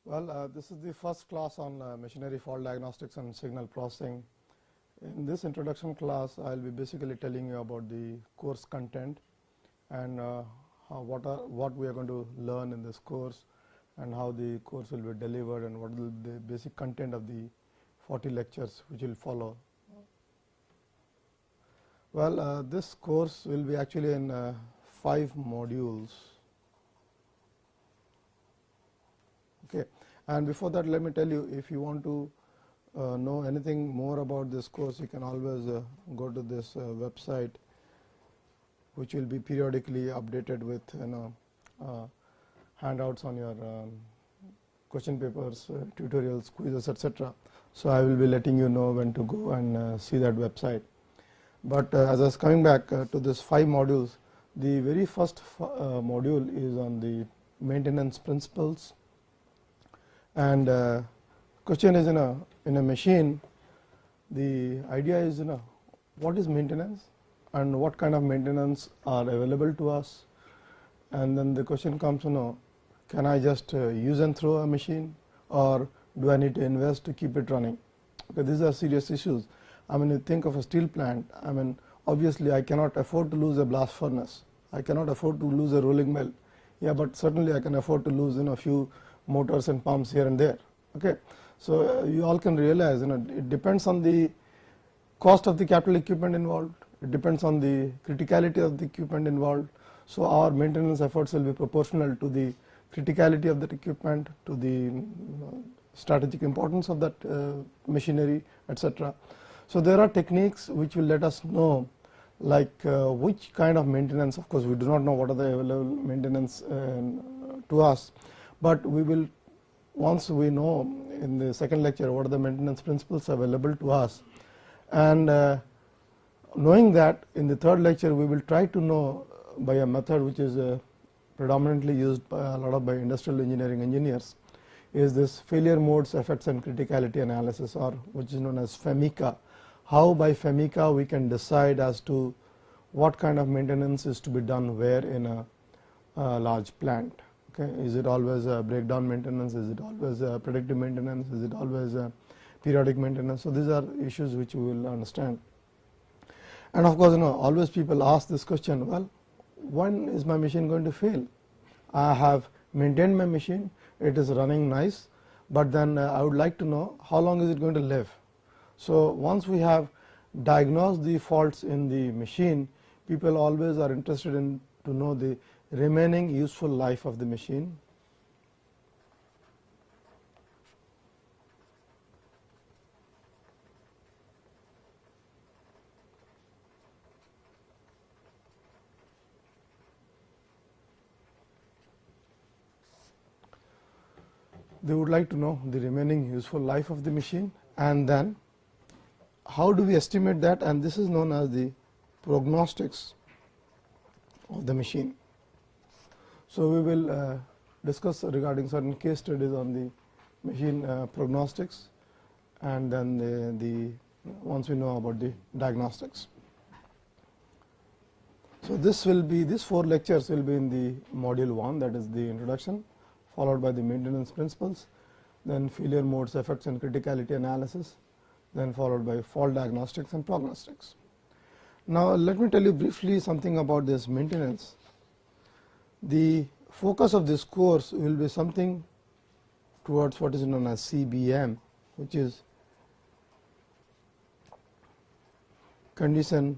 Well, this is the first class on machinery fault diagnostics and signal processing. In this introduction class, I will be basically telling you about the course content and what we are going to learn in this course, and how the course will be delivered, and what will be the basic content of the 40 lectures which will follow. Well, this course will be actually in 5 modules. Okay. And before that, let me tell you, if you want to know anything more about this course, you can always go to this website, which will be periodically updated with handouts on your question papers, tutorials, quizzes, etc. So I will be letting you know when to go and see that website. But as I was coming back to this 5 modules, the very first module is on the maintenance principles. And question is, in a machine, the idea is, what is maintenance and what kind of maintenance are available to us. And then the question comes, can I just use and throw a machine, or do I need to invest to keep it running? Okay, these are serious issues. I mean, you think of a steel plant. I mean, obviously I cannot afford to lose a blast furnace. I cannot afford to lose a rolling mill. Yeah, but certainly I can afford to lose a few motors and pumps here and there. Okay, so you all can realize, it depends on the cost of the capital equipment involved. It depends on the criticality of the equipment involved. So our maintenance efforts will be proportional to the criticality of that equipment, to the strategic importance of that machinery, etc. So there are techniques which will let us know, like which kind of maintenance. Of course, we do not know what are the available maintenance to us, but we will, once we know in the second lecture what are the maintenance principles available to us, and knowing that, in the third lecture we will try to know by a method which is predominantly used by a lot of industrial engineering engineers, is this failure modes, effects and criticality analysis, or which is known as FEMICA. How by FEMICA we can decide as to what kind of maintenance is to be done where in a large plant. Okay. Is it always a breakdown maintenance? Is it always a predictive maintenance? Is it always a periodic maintenance? So these are issues which we will understand. And of course, always people ask this question, well, when is my machine going to fail? I have maintained my machine, it is running nice, but then I would like to know how long is it going to live. So once we have diagnosed the faults in the machine, people always are interested in to know the remaining useful life of the machine. They would like to know the remaining useful life of the machine, and then how do we estimate that, and this is known as the prognostics of the machine. So we will discuss regarding certain case studies on the machine prognostics, and then once we know about the diagnostics. So these 4 lectures will be in the module 1, that is the introduction, followed by the maintenance principles, then failure modes, effects and criticality analysis, then followed by fault diagnostics and prognostics. Now let me tell you briefly something about this maintenance. The focus of this course will be something towards what is known as CBM, which is condition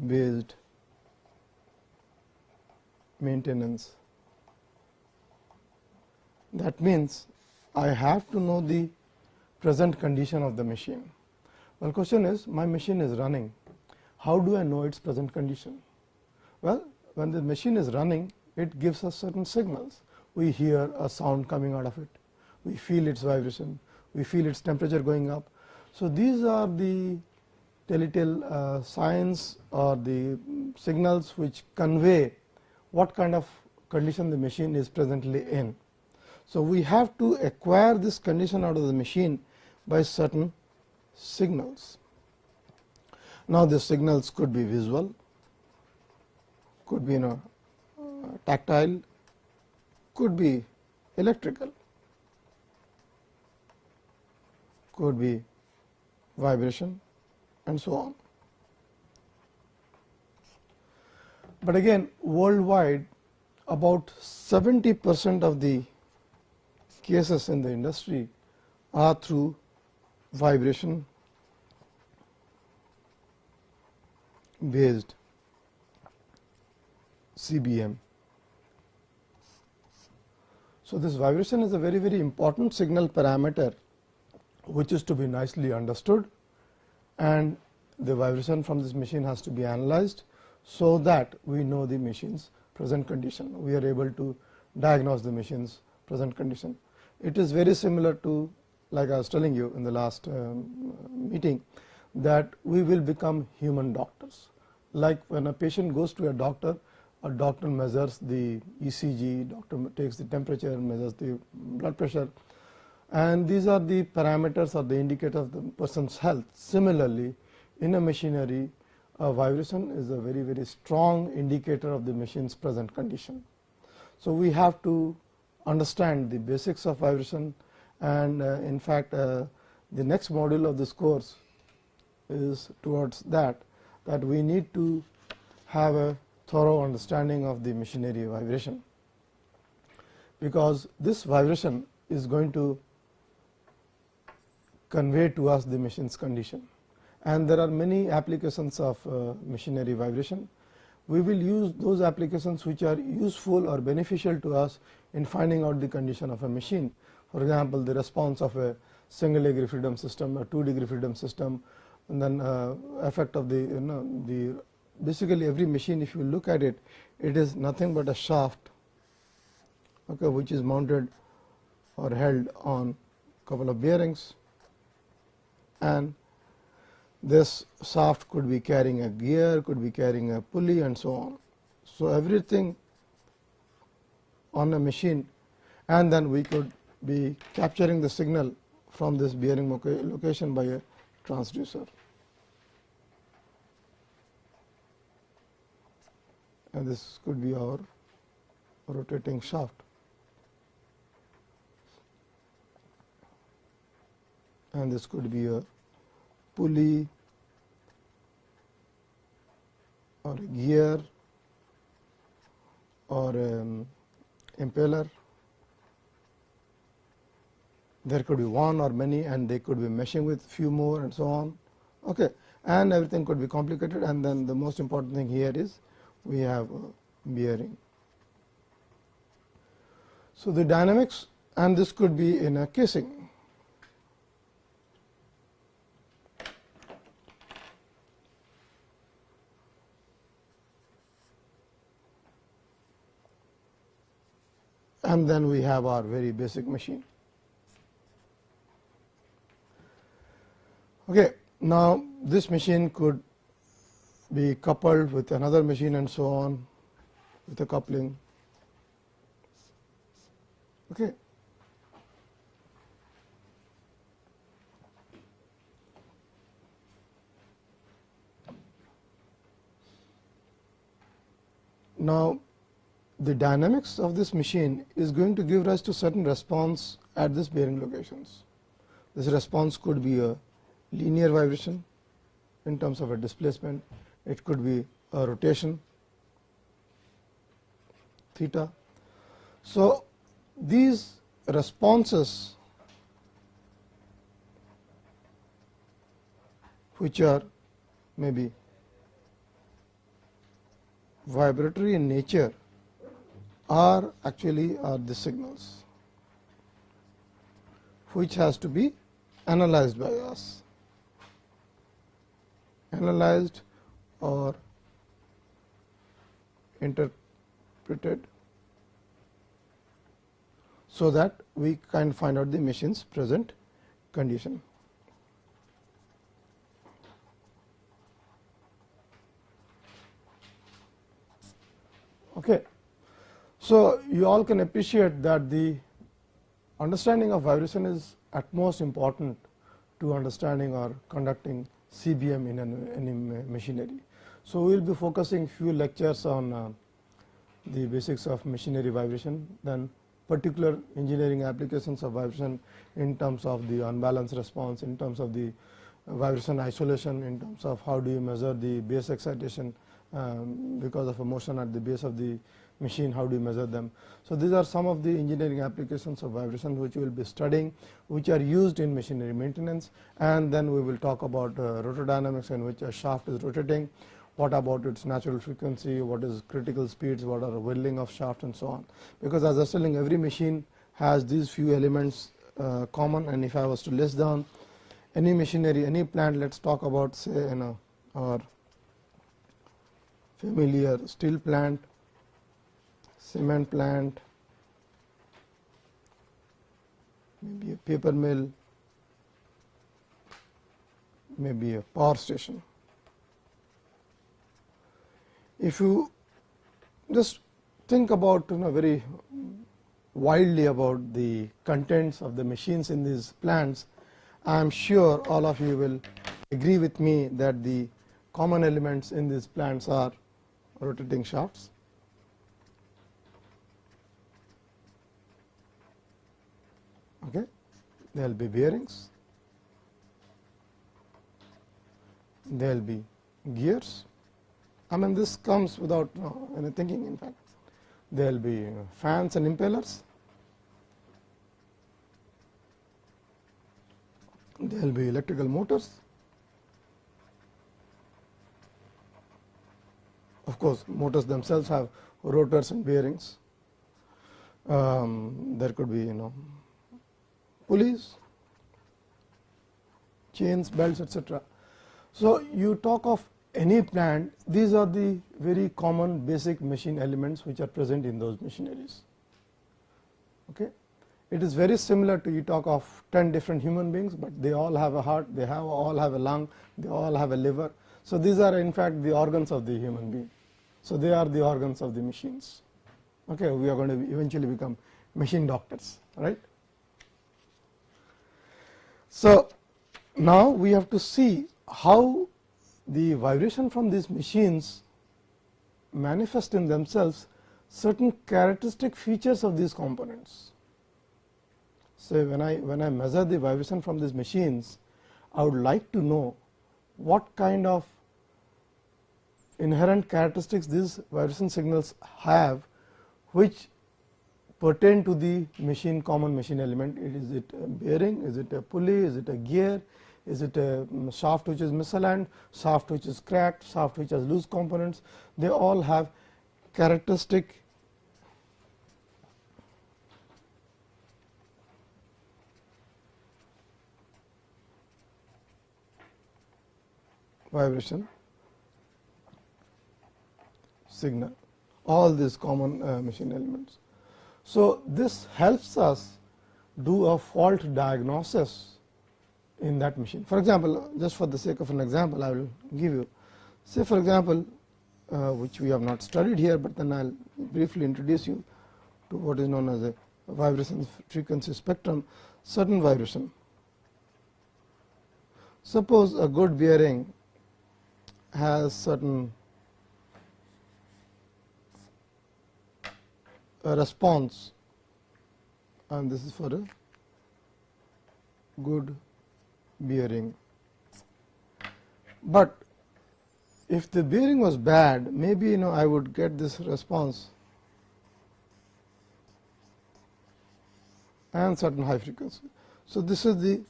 based maintenance. That means I have to know the present condition of the machine. Well, question is, my machine is running. How do I know its present condition? Well, when the machine is running, it gives us certain signals. We hear a sound coming out of it. We feel its vibration. We feel its temperature going up. So these are the telltale signs or the signals which convey what kind of condition the machine is presently in. So we have to acquire this condition out of the machine by certain signals. Now the signals could be visual, could be tactile, could be electrical, could be vibration and so on. But again, worldwide about 70% of the cases in the industry are through vibration based CBM. So, this vibration is a very, very important signal parameter which is to be nicely understood, and the vibration from this machine has to be analyzed, so that we know the machine's present condition. We are able to diagnose the machine's present condition. It is very similar to, like I was telling you in the last meeting, that we will become human doctors. Like when a patient goes to a doctor measures the ECG, doctor takes the temperature, measures the blood pressure, and these are the parameters or the indicators of the person's health. Similarly, in a machinery, a vibration is a very, very strong indicator of the machine's present condition. So, we have to understand the basics of vibration, and in fact, the next module of this course is towards that we need to have a thorough understanding of the machinery vibration, because this vibration is going to convey to us the machine's condition, and there are many applications of machinery vibration. We will use those applications which are useful or beneficial to us in finding out the condition of a machine. For example, the response of a single degree freedom system, a 2 degree freedom system, and then effect of the basically every machine, if you look at it, it is nothing but a shaft, okay, which is mounted or held on a couple of bearings, and this shaft could be carrying a gear, could be carrying a pulley and so on. So, everything on a machine, and then we could be capturing the signal from this bearing location by a transducer. And this could be our rotating shaft. And this could be a pulley or a gear or impeller. There could be one or many, and they could be meshing with few more and so on. Okay. And everything could be complicated, and then the most important thing here is we have a bearing. So, the dynamics, and this could be in a casing. And then we have our very basic machine. Okay. Now, this machine could be coupled with another machine and so on, with a coupling. Okay. Now, the dynamics of this machine is going to give rise to certain response at this bearing locations. This response could be a linear vibration in terms of a displacement, it could be a rotation theta. So, these responses which are maybe vibratory in nature are actually the signals which has to be analyzed by us, analyzed or interpreted, so that we can find out the machine's present condition. Okay. So, you all can appreciate that the understanding of vibration is at most important to understanding or conducting CBM in any machinery. So, we will be focusing few lectures on the basics of machinery vibration, then particular engineering applications of vibration in terms of the unbalanced response, in terms of the vibration isolation, in terms of how do you measure the base excitation because of a motion at the base of the machine, how do you measure them. So, these are some of the engineering applications of vibration which we will be studying, which are used in machinery maintenance, and then we will talk about rotor dynamics, in which a shaft is rotating, what about its natural frequency, what is critical speeds, what are whirling of shaft, and so on. Because as I was telling, every machine has these few elements common, and if I was to list down any machinery, any plant, let us talk about, say, our familiar steel plant, cement plant, maybe a paper mill, maybe a power station. If you just think about very wildly about the contents of the machines in these plants, I am sure all of you will agree with me that the common elements in these plants are rotating shafts, okay. There will be bearings, there will be gears. I mean, this comes without any thinking, in fact. There will be fans and impellers, there will be electrical motors, of course, motors themselves have rotors and bearings, there could be pulleys, chains, belts, etc. So, you talk of any plant, these are the very common basic machine elements which are present in those machineries. Okay. It is very similar to you talk of 10 different human beings, but they all have a heart, they all have a lung, they all have a liver. So, these are in fact the organs of the human being. So, they are the organs of the machines. Okay. We are going to eventually become machine doctors, right. So, now we have to see how the vibration from these machines manifest in themselves certain characteristic features of these components. So, when I measure the vibration from these machines, I would like to know what kind of inherent characteristics these vibration signals have, which pertain to the common machine element. Is it a bearing, is it a pulley, is it a gear, is it a shaft which is misaligned, shaft which is cracked, shaft which has loose components. They all have characteristic vibration signal, all these common machine elements. So, this helps us do a fault diagnosis in that machine. For example, just for the sake of an example, I will give you, say for example, which we have not studied here, but then I will briefly introduce you to what is known as a vibration frequency spectrum, certain vibration. Suppose a good bearing has certain response, and this is for a good bearing. But if the bearing was bad, maybe I would get this response and certain high frequency. So, this is the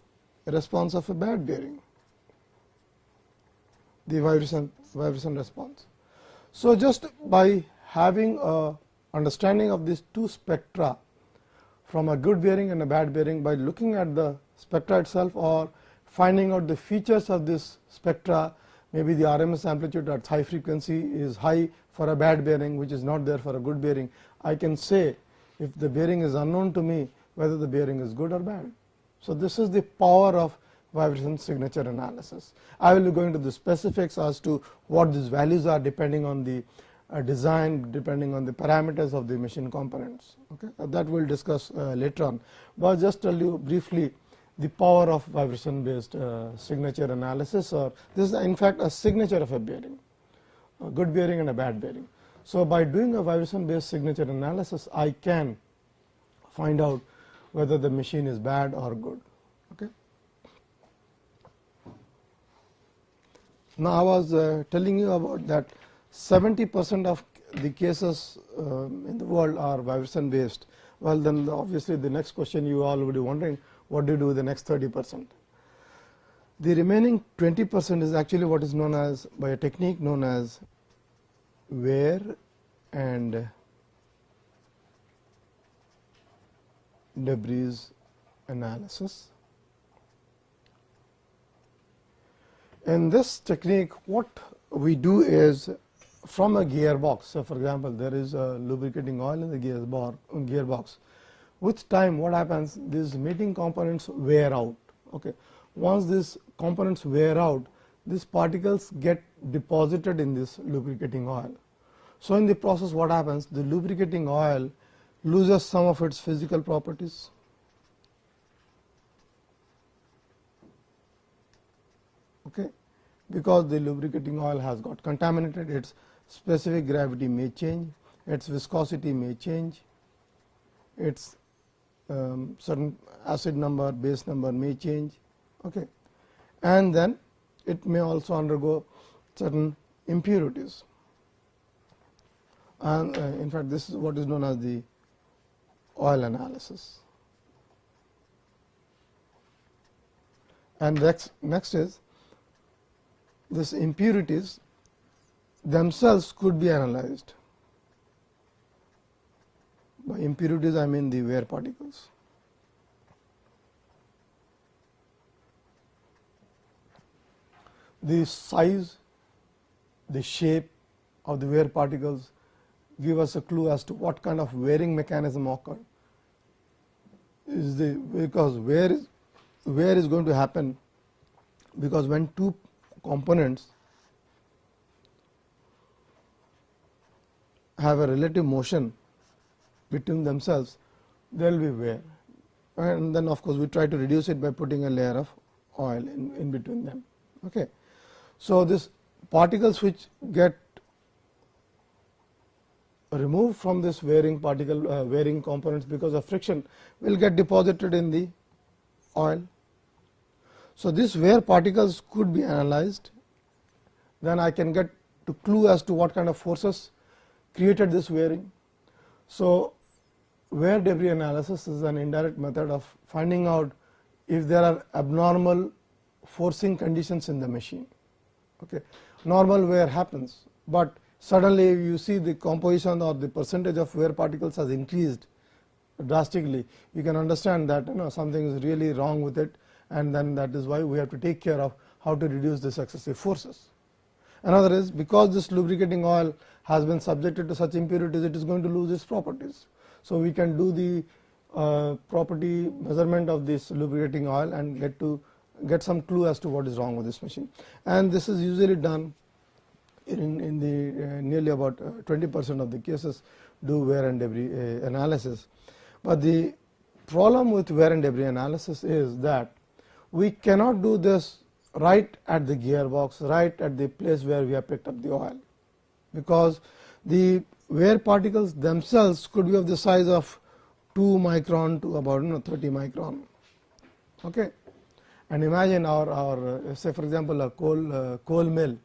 response of a bad bearing, the vibration response. So, just by having a understanding of these two spectra from a good bearing and a bad bearing, by looking at the spectra itself or finding out the features of this spectra, maybe the RMS amplitude at high frequency is high for a bad bearing, which is not there for a good bearing. I can say, if the bearing is unknown to me, whether the bearing is good or bad. So, this is the power of vibration signature analysis. I will be going to the specifics as to what these values are, depending on the design, depending on the parameters of the machine components. Okay. That we will discuss later on, but just tell you briefly the power of vibration based signature analysis, or this is in fact a signature of a bearing, a good bearing and a bad bearing. So, by doing a vibration based signature analysis, I can find out whether the machine is bad or good. Okay. Now, I was telling you about that 70% of the cases in the world are vibration based. Well, then obviously the next question you all would be wondering, what do you do with the next 30%? The remaining 20% is actually what is known as, by a technique known as wear and debris analysis. In this technique, what we do is, from a gearbox, so for example, there is a lubricating oil in the gearbox. With time, what happens, these mating components wear out. Okay. Once these components wear out, these particles get deposited in this lubricating oil. So, in the process, what happens, the lubricating oil loses some of its physical properties. Okay. Because the lubricating oil has got contaminated, its specific gravity may change, its viscosity may change, its certain acid number, base number may change. Okay. And then it may also undergo certain impurities. And in fact, this is what is known as the oil analysis. And next is, these impurities themselves could be analyzed. By impurities, I mean the wear particles. The size, the shape of the wear particles give us a clue as to what kind of wearing mechanism occurred. Because wear is going to happen, because when two components have a relative motion between themselves, there will be wear, and then of course, we try to reduce it by putting a layer of oil in between them. Okay. So, these particles which get removed from this wearing components because of friction will get deposited in the oil. So, these wear particles could be analyzed, then I can get to clue as to what kind of forces created this wearing. So, wear debris analysis is an indirect method of finding out if there are abnormal forcing conditions in the machine. Okay. Normal wear happens, but suddenly you see the composition or the percentage of wear particles has increased drastically, you can understand that something is really wrong with it, and then that is why we have to take care of how to reduce this excessive forces. Another is, because this lubricating oil has been subjected to such impurities, it is going to lose its properties. So, we can do the property measurement of this lubricating oil and get some clue as to what is wrong with this machine. And this is usually done in the nearly about 20% of the cases do wear and debris analysis. But the problem with wear and debris analysis is that we cannot do this right at the gearbox, right at the place where we have picked up the oil, because the wear particles themselves could be of the size of 2 micron to about 30 micron. Okay. And imagine our say for example, a coal mill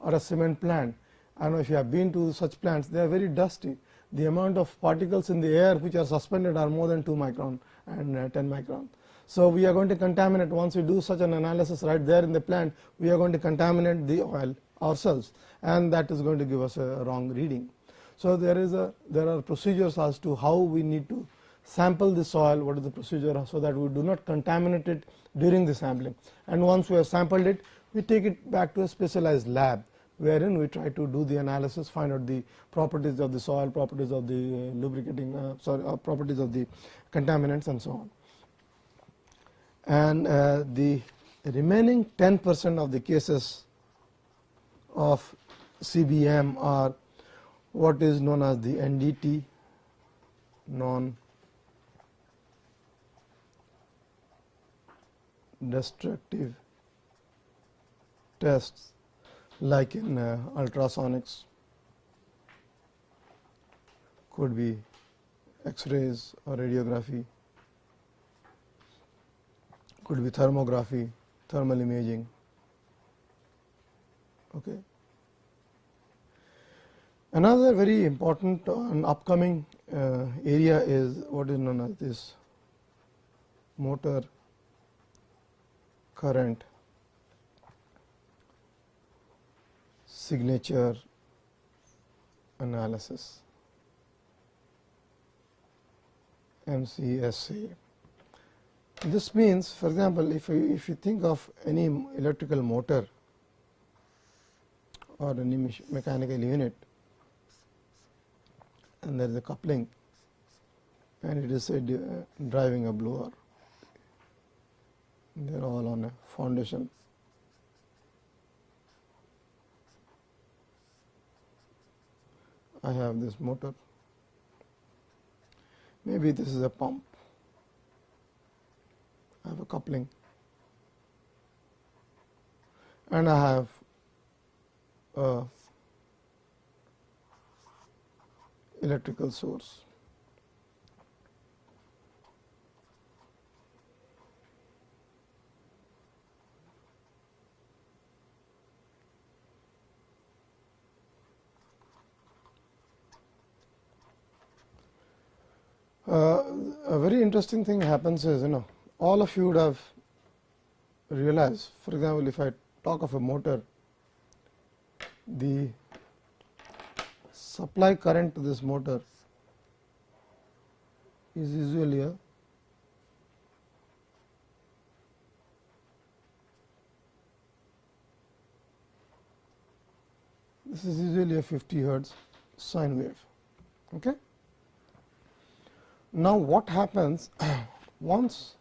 or a cement plant. I know if you have been to such plants, they are very dusty. The amount of particles in the air which are suspended are more than 2 micron and 10 micron. So, we are going to contaminate, once we do such an analysis right there in the plant, we are going to contaminate the oil ourselves, and that is going to give us a wrong reading. So, there are procedures as to how we need to sample the soil, what is the procedure, so that we do not contaminate it during the sampling. And once we have sampled it, we take it back to a specialized lab, wherein we try to do the analysis, find out the properties of the soil, properties of the lubricating, properties of the contaminants and so on. And the remaining 10% of the cases of CBM are what is known as the NDT, non-destructive tests, like in ultrasonics, could be X-rays or radiography, could be thermography, thermal imaging. Okay. Another very important and upcoming area is what is known as this motor current signature analysis, MCSA. This means, for example, if you think of any electrical motor or any mechanical unit, and there is a coupling, and it is driving a blower, they are all on a foundation. I have this motor, maybe this is a pump, I have a coupling, and I have a electrical source. A very interesting thing happens is, all of you would have realized, for example, if I talk of a motor, the supply current to this motor is usually a this is usually a 50 hertz sine wave. Okay. Now, what happens once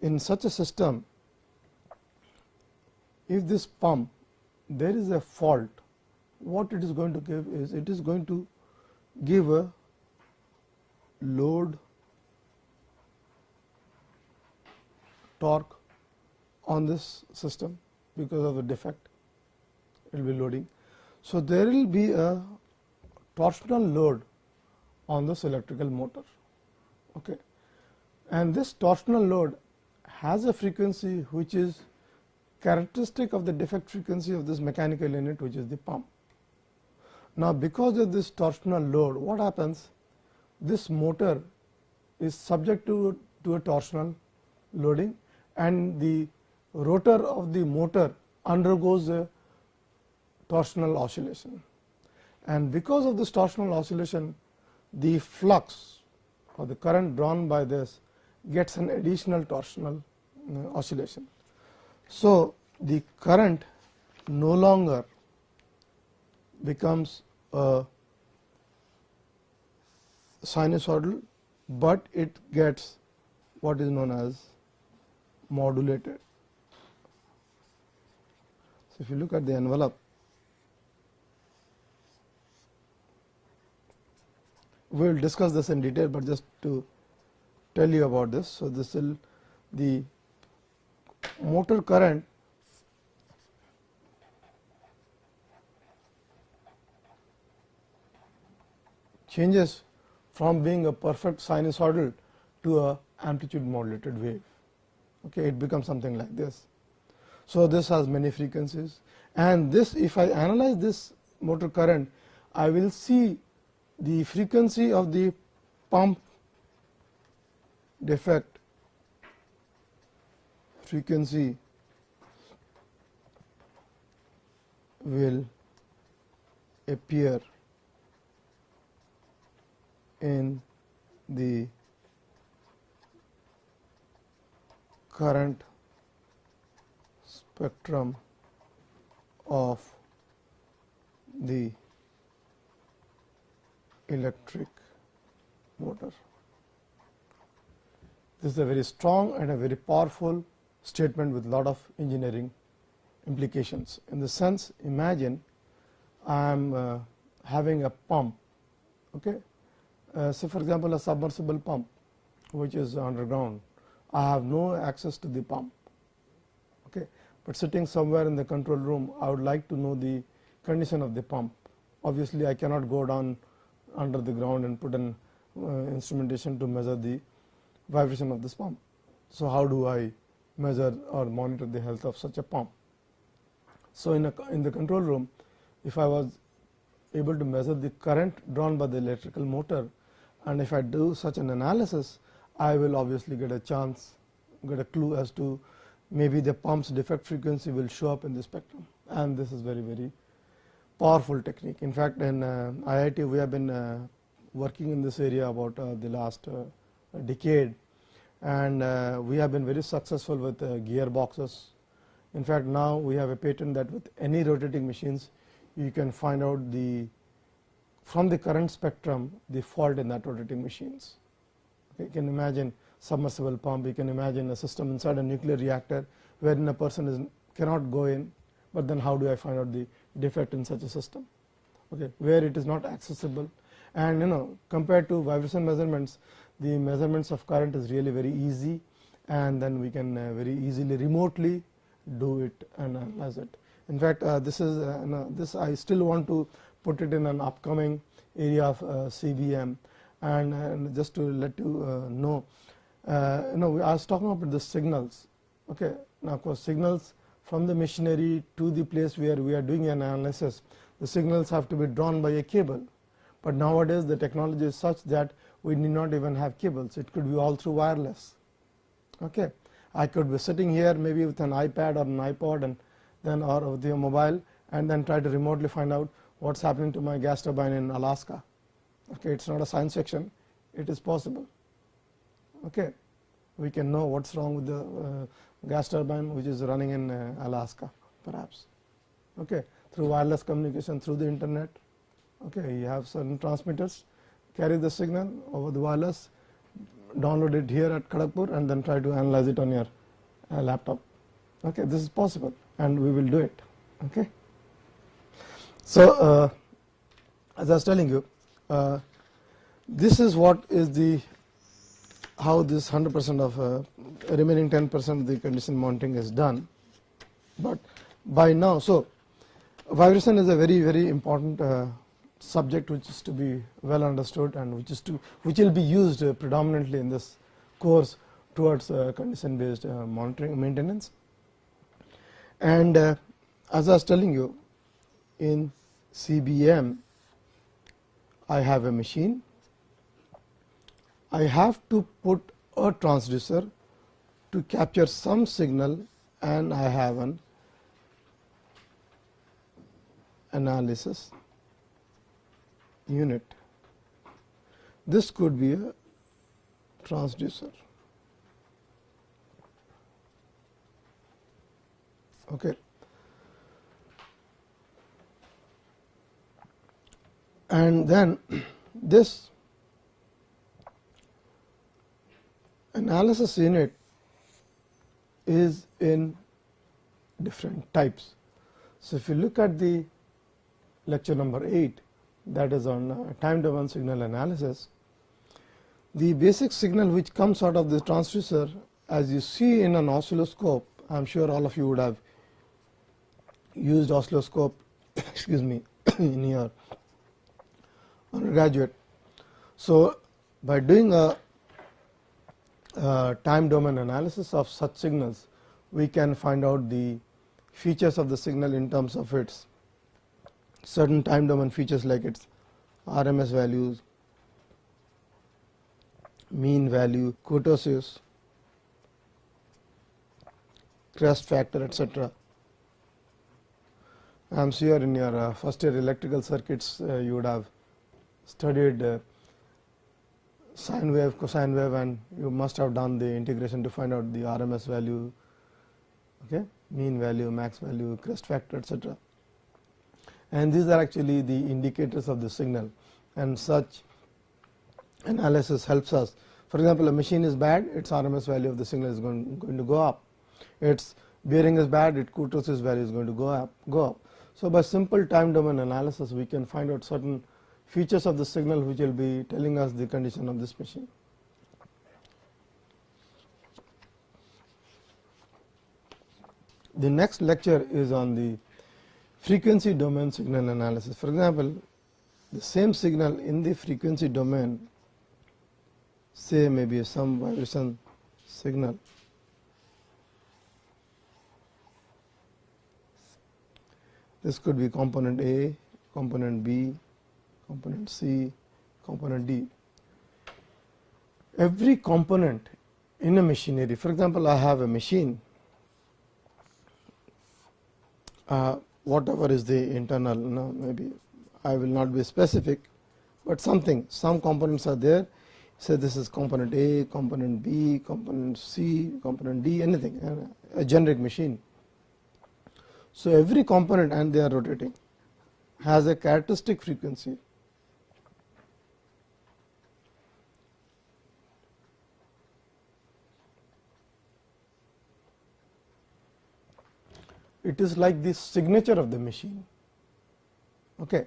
in such a system, if this pump there is a fault, what it is going to give is, it is going to give a load torque on this system because of the defect, it will be loading. So, there will be a torsional load on this electrical motor. Okay. And this torsional load has a frequency which is characteristic of the defect frequency of this mechanical unit, which is the pump. Now, because of this torsional load, what happens? This motor is subject to a torsional loading, and the rotor of the motor undergoes a torsional oscillation. And because of this torsional oscillation, the flux or the current drawn by this gets an additional torsional oscillation. So, the current no longer becomes a sinusoidal, but it gets what is known as modulated. So, if you look at the envelope, we will discuss this in detail, but just to tell you about this. So, this will the motor current changes from being a perfect sinusoidal to a amplitude modulated wave. Okay, it becomes something like this. So, this has many frequencies, and this, if I analyze this motor current, I will see the frequency of the pump defect frequency will appear in the current spectrum of the electric motor. This is a very strong and a very powerful statement with lot of engineering implications. In the sense, imagine I am having a pump, okay. Say for example, a submersible pump which is underground. I have no access to the pump, okay. But sitting somewhere in the control room, I would like to know the condition of the pump. Obviously, I cannot go down under the ground and put an instrumentation to measure the vibration of this pump. So, how do I measure or monitor the health of such a pump? So, in the control room, if I was able to measure the current drawn by the electrical motor, and if I do such an analysis, I will obviously get a clue as to maybe the pump's defect frequency will show up in the spectrum, and this is very, very powerful technique. In fact, in IIT we have been working in this area about the last decade, and we have been very successful with gearboxes. In fact, now we have a patent that with any rotating machines you can find out from the current spectrum the fault in that rotating machines. Okay, you can imagine submersible pump, you can imagine a system inside a nuclear reactor wherein a person cannot go in, but then how do I find out the defect in such a system, okay, where it is not accessible. And compared to vibration measurements, the measurements of current is really very easy, and then we can very easily remotely do it and analyze it. In fact, this I still want to put it in an upcoming area of CBM, and just to let you know, I was talking about the signals. Okay, now of course signals from the machinery to the place where we are doing an analysis, the signals have to be drawn by a cable. But nowadays the technology is such that we need not even have cables, it could be all through wireless. Okay, I could be sitting here maybe with an iPad or an iPod, and then or with your mobile, and then try to remotely find out what's happening to my gas turbine in Alaska. Okay, it's not a science fiction, it is possible. Okay, we can know what's wrong with the gas turbine which is running in Alaska, perhaps. Okay, through wireless communication, through the internet. Okay, you have certain transmitters, carry the signal over the wireless, download it here at Kharagpur, and then try to analyze it on your laptop. Okay, this is possible, and we will do it. Okay. So, as I was telling you, this is what is how this 100% of remaining 10% of the condition monitoring is done. But by now, so vibration is a very, very important subject which is to be well understood, and which will be used predominantly in this course towards condition based monitoring maintenance. And as I was telling you, in CBM I have a machine, I have to put a transducer to capture some signal, and I have an analysis unit. This could be a transducer. Okay. And then this analysis unit is in different types. So, if you look at the lecture number 8, that is on time domain signal analysis, the basic signal which comes out of the transducer, as you see in an oscilloscope, I am sure all of you would have used oscilloscope excuse me in your undergraduate. So, by doing a time domain analysis of such signals, we can find out the features of the signal in terms of its certain time domain features, like its RMS values, mean value, kurtosis, crest factor, etc. I am sure in your first year electrical circuits you would have studied sine wave, cosine wave, and you must have done the integration to find out the RMS value, okay, mean value, max value, crest factor, etc. And these are actually the indicators of the signal, and such analysis helps us. For example, a machine is bad, its RMS value of the signal is going to go up. Its bearing is bad, its kurtosis value is going to go up. So, by simple time domain analysis, we can find out certain features of the signal which will be telling us the condition of this machine. The next lecture is on the frequency domain signal analysis. For example, the same signal in the frequency domain say maybe some vibration signal. This could be component A, component B, component C, component D. Every component in a machinery, for example, I have a machine, whatever is the internal, maybe I will not be specific, but some components are there. Say this is component A, component B, component C, component D, anything, a generic machine. So every component, and they are rotating, has a characteristic frequency. It is like the signature of the machine. Okay.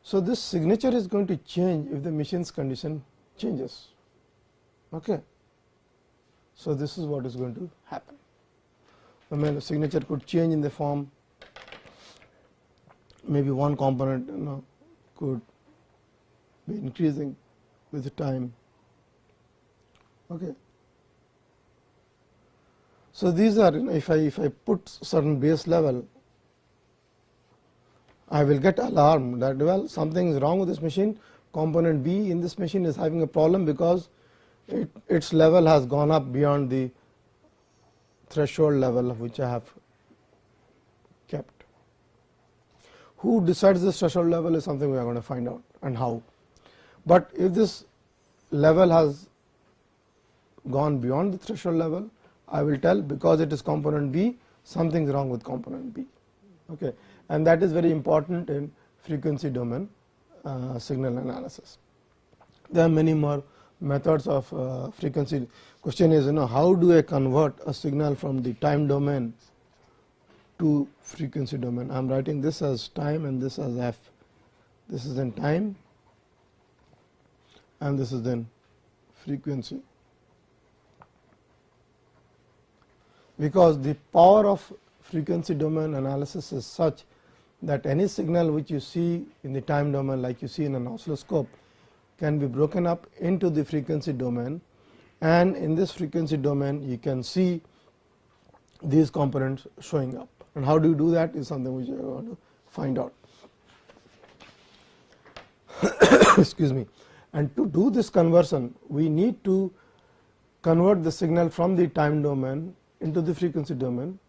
So this signature is going to change if the machine's condition changes. Okay. So this is what is going to happen. The signature could change in the form, maybe one component could be increasing with the time. Okay. So these are, if I put certain base level, I will get alarmed that, well, something is wrong with this machine. Component B in this machine is having a problem because its level has gone up beyond the threshold level of which I have kept. Who decides this threshold level is something we are going to find out, and how. But if this level has gone beyond the threshold level, I will tell, because it is component B, something is wrong with component B. Okay. And that is very important in frequency domain signal analysis. There are many more methods of frequency. Question is, how do I convert a signal from the time domain to frequency domain? I am writing this as time and this as f. This is in time and this is in frequency. Because the power of frequency domain analysis is such that any signal which you see in the time domain, like you see in an oscilloscope, can be broken up into the frequency domain, and in this frequency domain you can see these components showing up. And how do you do that is something which I want to find out. Excuse me. And to do this conversion, we need to convert the signal from the time domain into the frequency domain.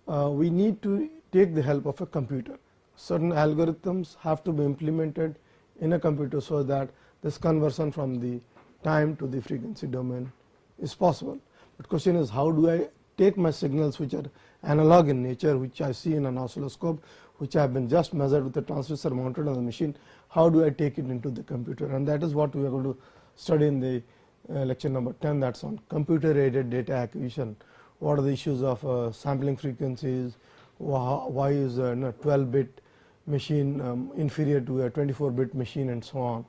We need to take the help of a computer. Certain algorithms have to be implemented in a computer so that this conversion from the time to the frequency domain is possible. But question is, how do I take my signals which are analog in nature, which I see in an oscilloscope, which have been just measured with a transducer mounted on the machine, how do I take it into the computer? And that is what we are going to study in the lecture number 10, that is on computer aided data acquisition. What are the issues of sampling frequencies, why is a 12-bit machine inferior to a 24-bit machine, and so on.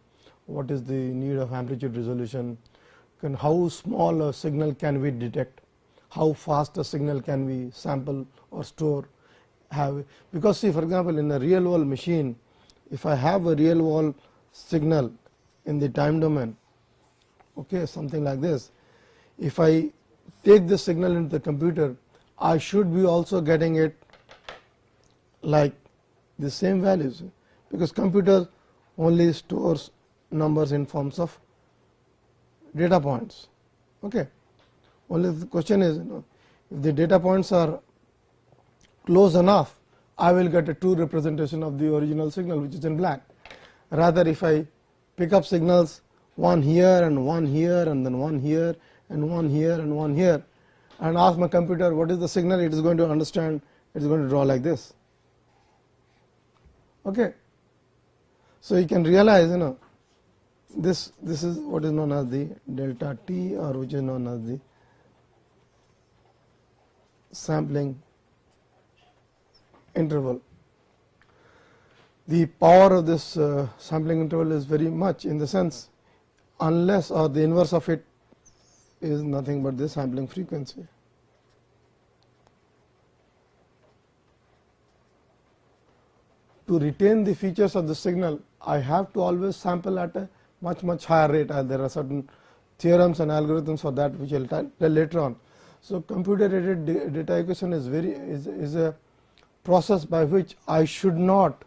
What is the need of amplitude resolution, how small a signal can we detect, how fast a signal can we sample or store. Because see, for example, in a real world machine, if I have a real world signal in the time domain, okay, something like this, if I take this signal into the computer, I should be also getting it like the same values, because computer only stores numbers in forms of data points. Okay. Only the question is, if the data points are close enough, I will get a true representation of the original signal, which is in black. Rather, if I pick up signals, one here and one here and then one here and one here and one here, and ask my computer what is the signal, it is going to understand, it is going to draw like this. Okay. So you can realize, this is what is known as the delta t, or which is known as the sampling interval. The power of this sampling interval is very much, in the sense, unless, or the inverse of it is nothing but the sampling frequency. To retain the features of the signal, I have to always sample at a much higher rate. There are certain theorems and algorithms for that, which I will tell later on. So, computer aided data acquisition is a process by which I should not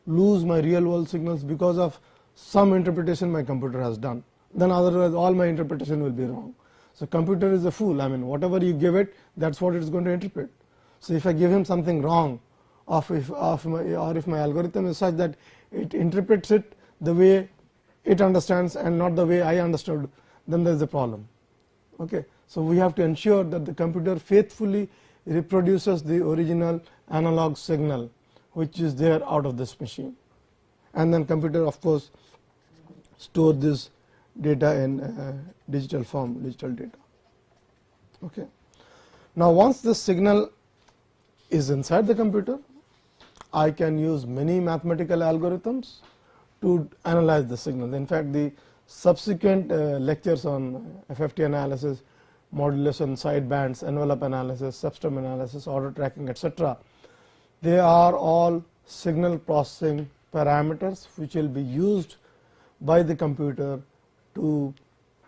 lose my real world signals because of some interpretation my computer has done, then otherwise all my interpretation will be wrong. So, computer is a fool, I mean whatever you give it, that is what it is going to interpret. So, if I give him something wrong or if my algorithm is such that it interprets it the way it understands and not the way I understood, then there is a problem. Okay. So, we have to ensure that the computer faithfully reproduces the original analog signal which is there out of this machine, and then computer of course store this data in digital form, digital data. Okay. Now, once this signal is inside the computer, I can use many mathematical algorithms to analyze the signal. In fact, the subsequent lectures on FFT analysis, modulation, sidebands, envelope analysis, subsystem analysis, order tracking, etc., they are all signal processing parameters which will be used by the computer to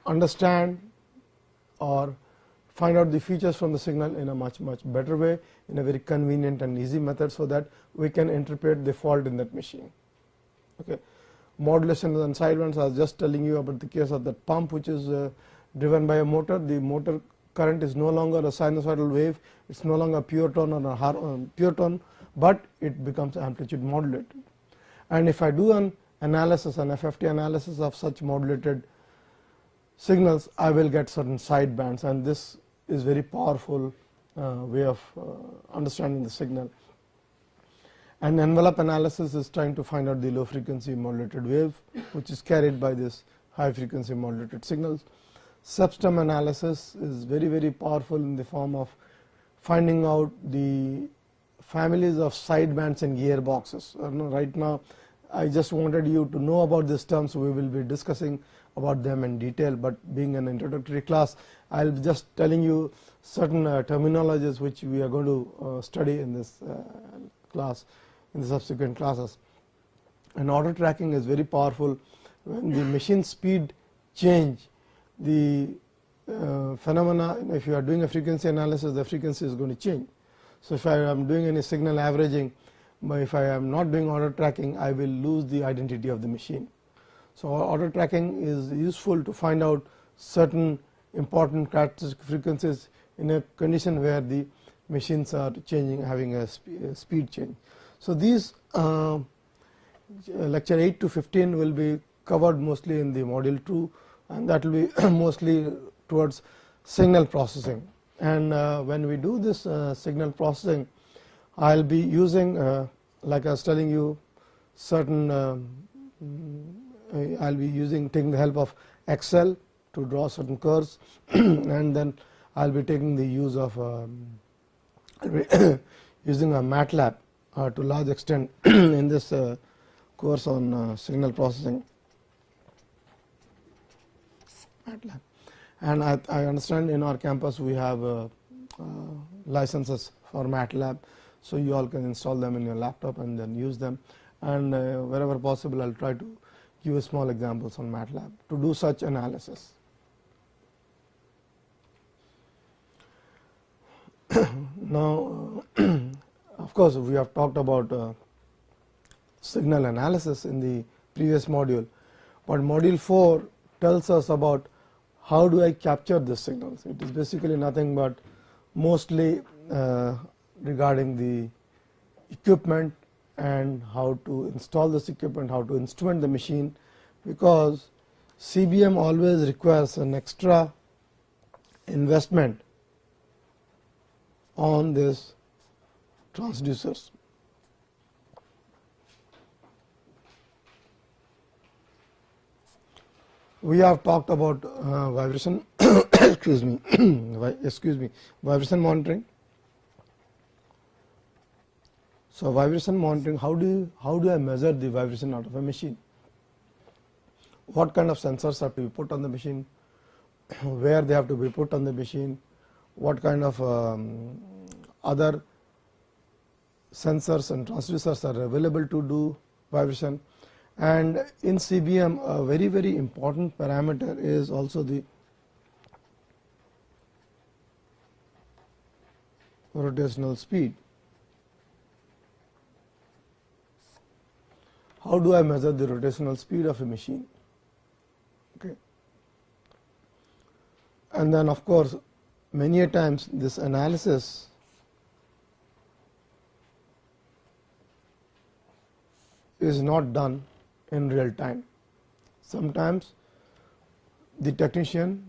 understand or find out the features from the signal in a much better way, in a very convenient and easy method, so that we can interpret the fault in that machine. Okay. Modulation and sidebands, I was just telling you about the case of that pump which is driven by a motor. The motor current is no longer a sinusoidal wave, it is no longer pure tone or a pure tone, but it becomes amplitude modulated. And if I do an analysis, an FFT analysis of such modulated signals, I will get certain sidebands, and this is very powerful way of understanding the signal. And envelope analysis is trying to find out the low frequency modulated wave which is carried by this high frequency modulated signals. Subsystem analysis is very powerful in the form of finding out the families of sidebands in gearboxes. Right now I just wanted you to know about these terms, we will be discussing about them in detail, but being an introductory class, I will be just telling you certain terminologies which we are going to study in this class, in the subsequent classes. And order tracking is very powerful. When the machine speed change, the phenomena, if you are doing a frequency analysis, the frequency is going to change. So, if I am doing any signal averaging, but if I am not doing order tracking, I will lose the identity of the machine. So, order tracking is useful to find out certain important characteristic frequencies in a condition where the machines are changing, having a speed change. So, these lecture 8 to 15 will be covered mostly in the module 2, and that will be mostly towards signal processing. And when we do this signal processing, I will be using like I was telling you certain I will be taking the help of Excel to draw certain curves and then I will be taking the use of using a MATLAB to large extent in this course on signal processing. MATLAB. And I understand in our campus we have licenses for MATLAB, so you all can install them in your laptop and then use them, and wherever possible I will try to give small examples on MATLAB to do such analysis. Now of course, we have talked about signal analysis in the previous module, but module 4 tells us about how do I capture the signals. It is basically nothing but mostly regarding the equipment and how to install this equipment, how to instrument the machine, because CBM always requires an extra investment on this transducers. We have talked about vibration excuse me vibration monitoring. So, vibration monitoring, how do I measure the vibration out of a machine? What kind of sensors have to be put on the machine, where they have to be put on the machine, what kind of other sensors and transducers are available to do vibration. And in CBM a very important parameter is also the rotational speed. How do I measure the rotational speed of a machine? Okay. And then of course, many a times this analysis is not done in real time. Sometimes the technician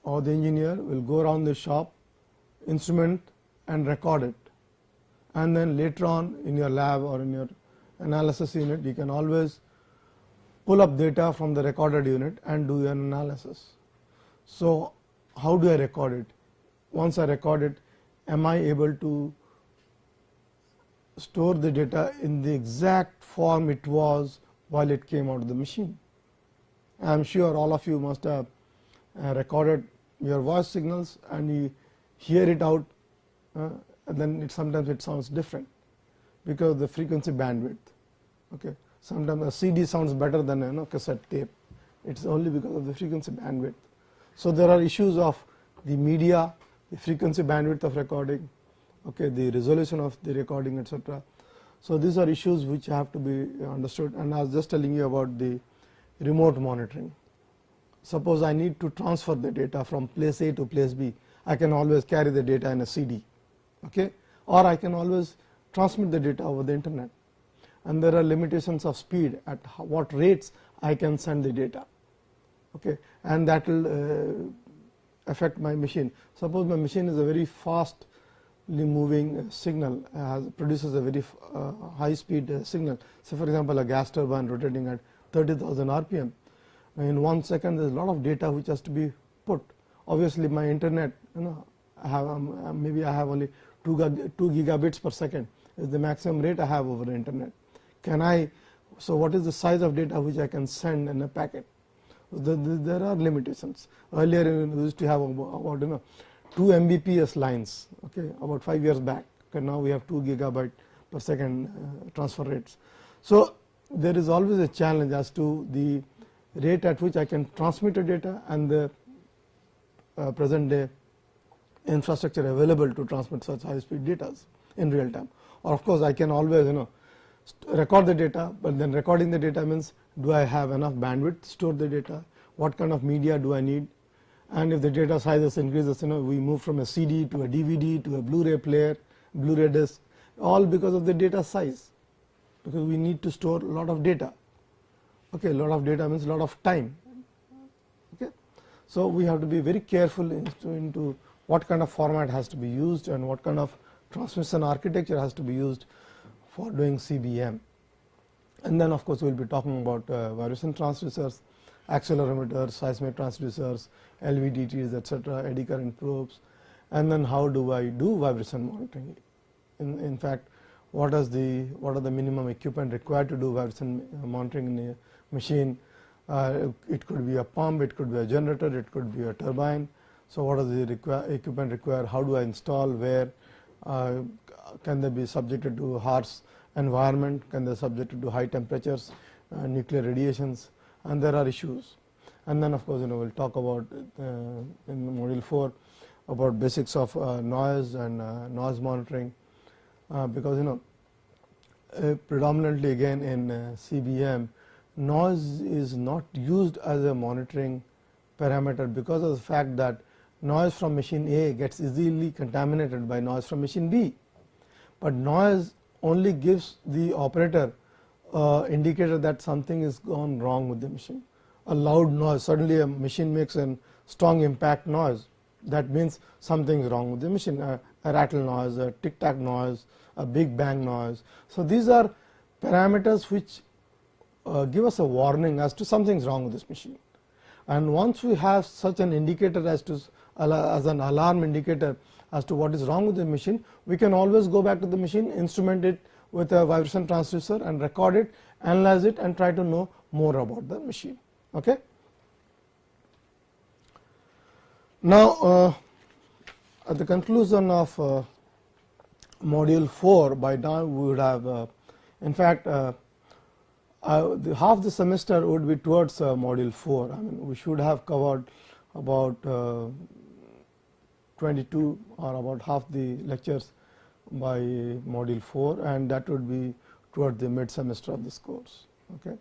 or the engineer will go around the shop, instrument and record it, and then later on in your lab or in your analysis unit you can always pull up data from the recorded unit and do an analysis. So how do I record it? Once I record it, am I able to store the data in the exact form it was while it came out of the machine? I am sure all of you must have recorded your voice signals and you hear it out, and then sometimes it sounds different because of the frequency bandwidth. Okay. Sometimes a CD sounds better than a cassette tape. It is only because of the frequency bandwidth. So there are issues of the media, the frequency bandwidth of recording, okay, the resolution of the recording, etc. So these are issues which have to be understood, and I was just telling you about the remote monitoring. Suppose I need to transfer the data from place A to place B, I can always carry the data in a CD, okay, or I can always transmit the data over the internet, and there are limitations of speed at what rates I can send the data, okay, and that will affect my machine. Suppose my machine is a very fastly moving signal, produces a very high speed signal, say for example a gas turbine rotating at 30,000 RPM. In 1 second there is a lot of data which has to be put. Obviously my internet, I have maybe I have only 2 gigabits per second is the maximum rate I have over the internet. So what is the size of data which I can send in a packet? There are limitations. Earlier we used to have about 2 Mbps lines, okay, about 5 years back. Okay, now we have 2 gigabyte per second transfer rates. So there is always a challenge as to the rate at which I can transmit the data and the present day infrastructure available to transmit such high speed data in real time. Or of course I can always record the data, but then recording the data means do I have enough bandwidth to store the data, what kind of media do I need, and if the data sizes increases, we move from a CD to a DVD to a Blu-ray player, Blu-ray disc, all because of the data size, because we need to store a lot of data. Okay, a lot of data means a lot of time. Okay, so we have to be very careful into what kind of format has to be used and what kind of transmission architecture has to be used for doing CBM. And then of course we will be talking about vibration transducers, accelerometers, seismic transducers, LVDTs, etc., eddy current probes, and then how do I do vibration monitoring. In fact, what are the minimum equipment required to do vibration monitoring in a machine? It could be a pump, it could be a generator, it could be a turbine. So what are the equipment required? How do I install? Where can they be subjected to harsh environment? Can they be subjected to high temperatures, nuclear radiations? And there are issues. And then of course we will talk about in module 4 about basics of noise and noise monitoring, because predominantly again in CBM, noise is not used as a monitoring parameter because of the fact that noise from machine A gets easily contaminated by noise from machine B, but noise only gives the operator indicator that something is gone wrong with the machine. A loud noise, suddenly a machine makes a strong impact noise, that means something is wrong with the machine, a rattle noise, a tic tac noise, a big bang noise. So these are parameters which give us a warning as to something is wrong with this machine. And once we have such an indicator as an alarm indicator as to what is wrong with the machine, we can always go back to the machine, instrument it with a vibration transducer and record it, analyze it and try to know more about the machine. Okay. Now at the conclusion of module 4, by now we would have in fact half the semester would be towards module 4. I mean we should have covered about 22 or about half the lectures by module 4, and that would be towards the mid semester of this course. Okay.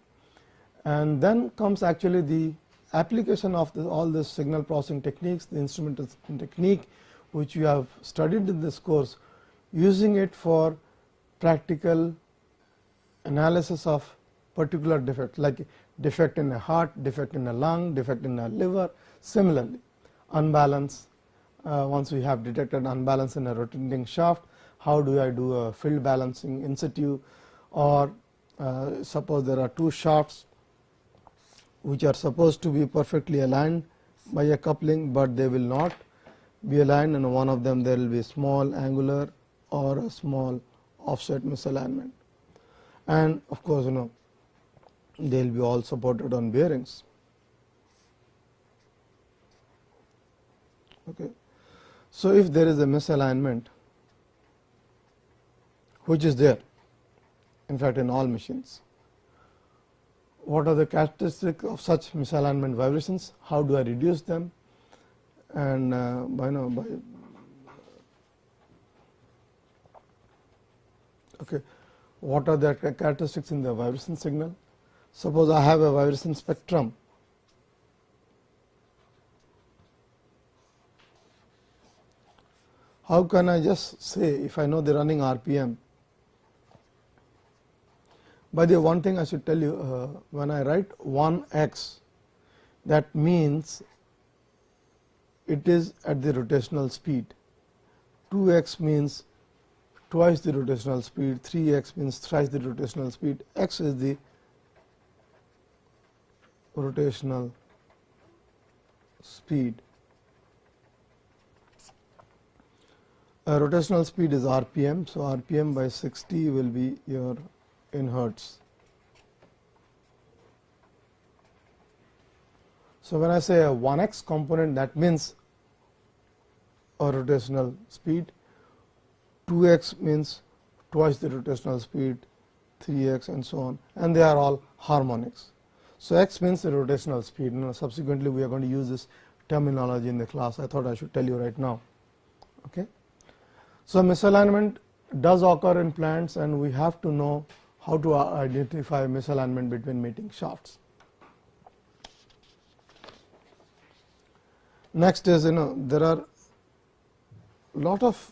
And then comes actually the application of all this signal processing techniques, the instrumental technique which you have studied in this course, using it for practical analysis of particular defects, like defect in a heart, defect in a lung, defect in a liver. Similarly, unbalance, once we have detected unbalance in a rotating shaft, how do I do a field balancing in situ, or suppose there are two shafts which are supposed to be perfectly aligned by a coupling, but they will not be aligned, and one of them there will be small angular or a small offset misalignment. And of course, they will be all supported on bearings. Okay. So, if there is a misalignment, which is there in fact in all machines, what are the characteristics of such misalignment vibrations, how do I reduce them, and what are the characteristics in the vibration signal. Suppose I have a vibration spectrum, how can I just say, if I know the running RPM. By the way, one thing I should tell you, when I write 1x, that means it is at the rotational speed. 2x means twice the rotational speed, 3x means thrice the rotational speed, x is the rotational speed. Rotational speed is RPM, so RPM by 60 will be your in hertz. So, when I say a 1x component, that means a rotational speed, 2x means twice the rotational speed, 3x and so on, and they are all harmonics. So, x means the rotational speed. Subsequently, we are going to use this terminology in the class. I thought I should tell you right now. Okay. So, misalignment does occur in plants, and we have to know how to identify misalignment between meeting shafts. Next is, there are lot of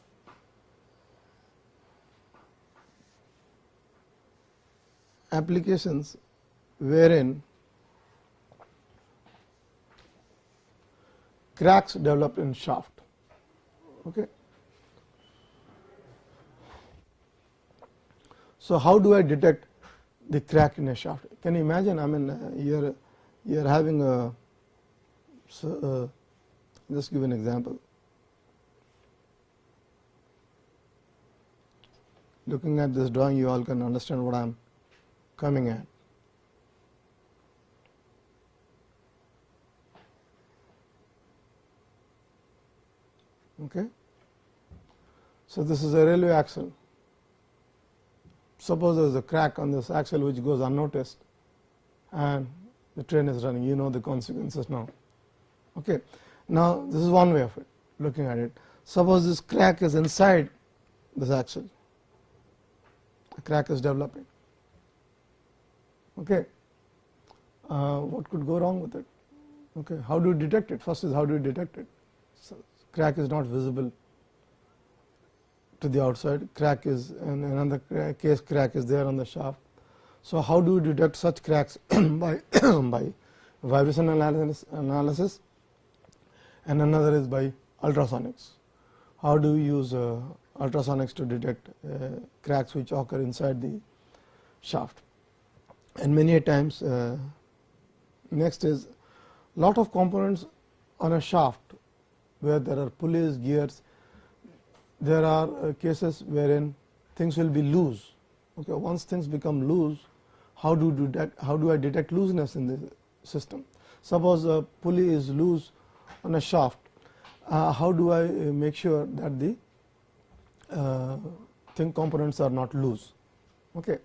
applications wherein cracks develop in shaft. Okay. So, how do I detect the crack in a shaft? Can you imagine? I mean, you're having a, just give an example. Looking at this drawing, you all can understand what I am coming at. Okay. So, this is a railway axle. Suppose there is a crack on this axle which goes unnoticed, and the train is running. You know the consequences now. Okay. Now, this is one way of it, looking at it. Suppose this crack is inside this axle, a crack is developing. Okay. What could go wrong with it? Okay. How do you detect it? First is, how do you detect it? So, crack is not visible to the outside, crack is in another case, crack is there on the shaft. So, how do you detect such cracks? by vibration analysis, and another is by ultrasonics. How do you use ultrasonics to detect cracks which occur inside the shaft? And many a times, next is lot of components on a shaft where there are pulleys, gears. There are cases wherein things will be loose. Okay. Once things become loose, how do I detect looseness in the system? Suppose a pulley is loose on a shaft, how do I make sure that the thin components are not loose? Okay.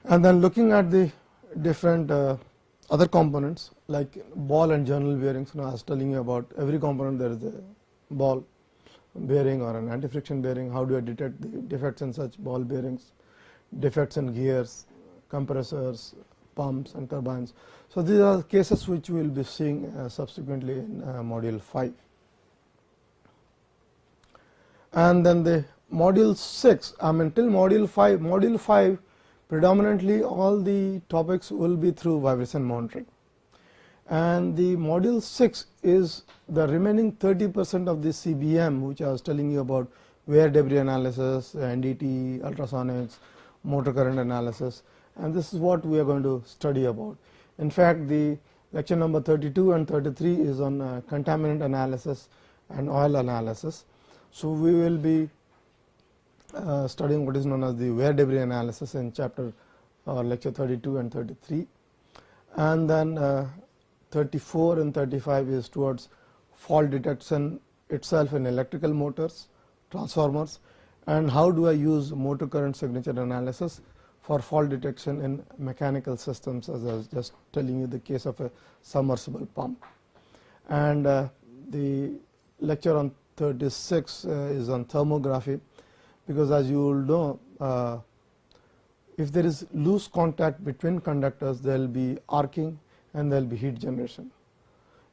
And then looking at the different other components like ball and journal bearings. I was telling you about every component there is a ball. bearing or an anti-friction bearing, how do I detect the defects in such ball bearings, defects in gears, compressors, pumps and turbines. So, these are cases which we will be seeing subsequently in module 5. And then the module 6, I mean till module 5 predominantly all the topics will be through vibration monitoring, and the module 6 is the remaining 30% of the CBM, which I was telling you about, wear debris analysis, NDT, ultrasonics, motor current analysis, and this is what we are going to study about. In fact, the lecture number 32 and 33 is on contaminant analysis and oil analysis. So, we will be studying what is known as the wear debris analysis in chapter lecture 32 and 33, and then 34 and 35 is towards fault detection itself in electrical motors, transformers, and how do I use motor current signature analysis for fault detection in mechanical systems, as I was just telling you the case of a submersible pump. And the lecture on 36 is on thermography, because as you will know, if there is loose contact between conductors, there will be arcing and there will be heat generation.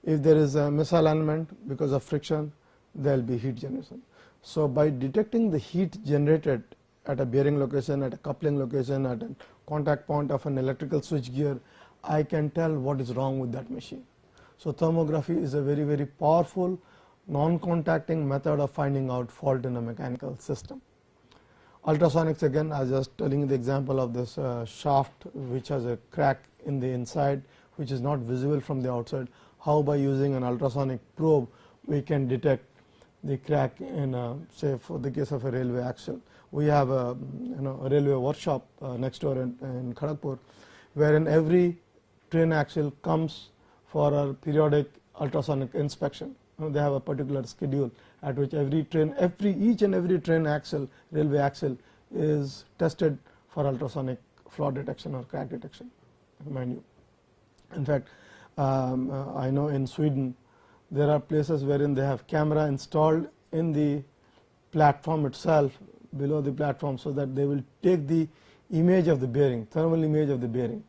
If there is a misalignment because of friction, there will be heat generation. So, by detecting the heat generated at a bearing location, at a coupling location, at a contact point of an electrical switch gear, I can tell what is wrong with that machine. So, thermography is a very, very powerful non-contacting method of finding out fault in a mechanical system. Ultrasonics, again, I was just telling you the example of this shaft which has a crack in the inside, which is not visible from the outside. How by using an ultrasonic probe we can detect the crack in say for the case of a railway axle. We have a a railway workshop next door in Kharagpur, wherein every train axle comes for a periodic ultrasonic inspection. They have a particular schedule at which each and every train axle, railway axle, is tested for ultrasonic flaw detection or crack detection, mind you. In fact, I know in Sweden there are places wherein they have camera installed in the platform itself, below the platform, so that they will take the image of the bearing, thermal image of the bearing,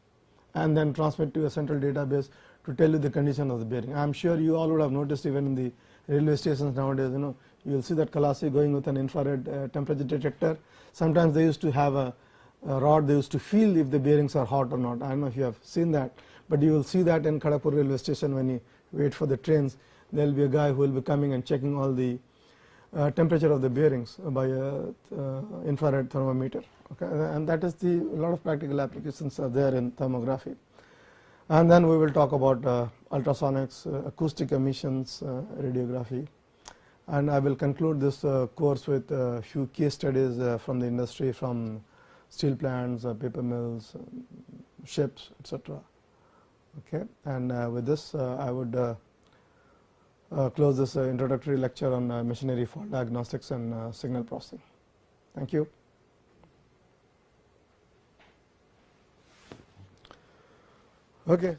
and then transmit to a central database to tell you the condition of the bearing. I am sure you all would have noticed, even in the railway stations nowadays, you will see that Kalasi going with an infrared temperature detector. Sometimes they used to have a rod, they used to feel if the bearings are hot or not. I don't know if you have seen that, but you will see that in Kharagpur railway station when you wait for the trains. There will be a guy who will be coming and checking all the temperature of the bearings by infrared thermometer. Okay, and that is a lot of practical applications are there in thermography. And then we will talk about ultrasonics, acoustic emissions, radiography, and I will conclude this course with a few case studies from the industry, from steel plants, paper mills, ships, etc. Okay, and with this I would close this introductory lecture on machinery fault diagnostics and signal processing. Thank you. Okay.